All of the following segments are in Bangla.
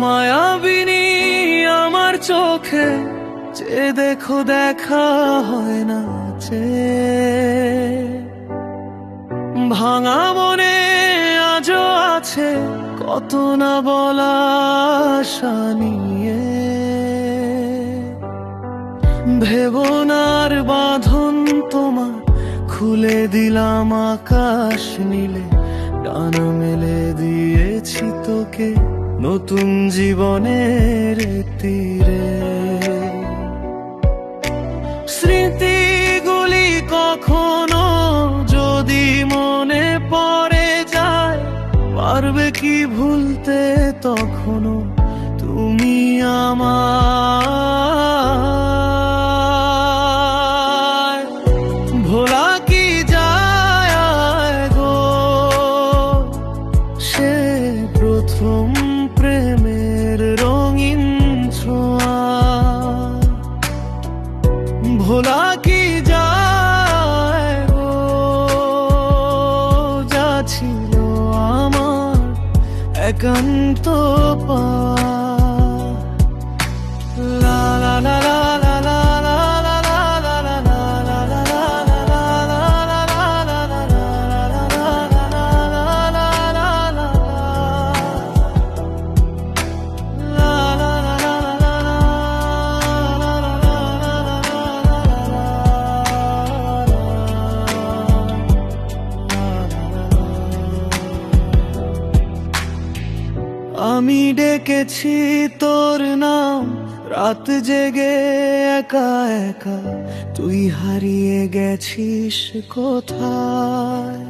মায়াবিনী আমার চোখে যে দেখো দেখা হয় না, যে ভাঙা মনে আজও আছে কত না বলা আশা নিয়ে। ভেবনার বাঁধন তোমার খুলে দিলাম আকাশ নীলে, ডানা মেলে দিয়েছি তোকে নতুন জীবনের তীরে। স্মৃতিগুলি কখনো যদি মনে পড়ে যায়, পারবে কি ভুলতে তখনো তুমি আমার। ভোলা কি যায় গো সে প্রথম প্রেমের রঙিন ছোঁয়া। ভোলা কি যায় গো যা ছিল আমার একান্ত পাওয়া। লা লা লা লা লা লা লা লা লা লা লা লা আমি ডেকেছি তোর নাম রাত জেগে একা একা, তুই হারিয়ে গেছিস কোথায়।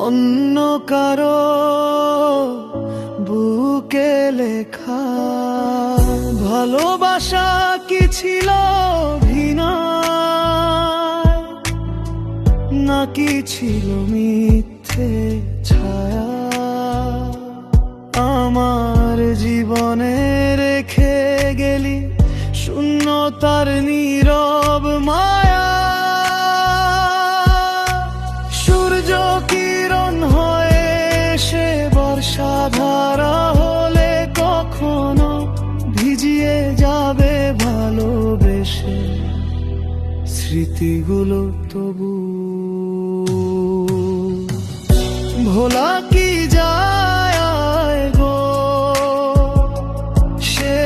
অন্য কারো বুকে লেখা ভালোবাসা কি ছিল ভিনা, নাকি ছিল মিথ্যে ছায়া। আমার জীবনে রেখে গেলি শূন্যতার নীরব মায়া। সূর্য কিরণ হয়ে সে বর্ষাধারা হলে কখনো ভিজিয়ে যাবে ভালোবেসে স্মৃতিগুলো তবু। ভোলা কি যায় গো সে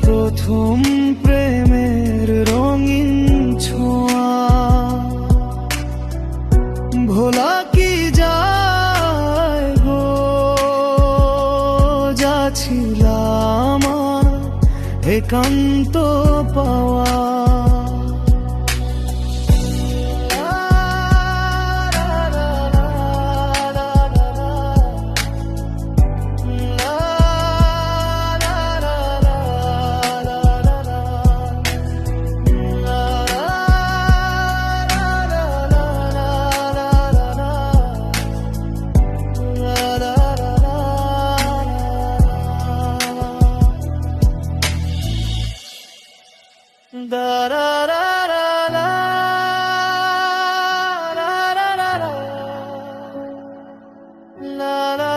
প্রথম প্রেমের রঙিন ছোঁয়া। ভোলা কি যায় গো যা ছিল আমার একান্ত পাওয়া। Da da da da da da da da da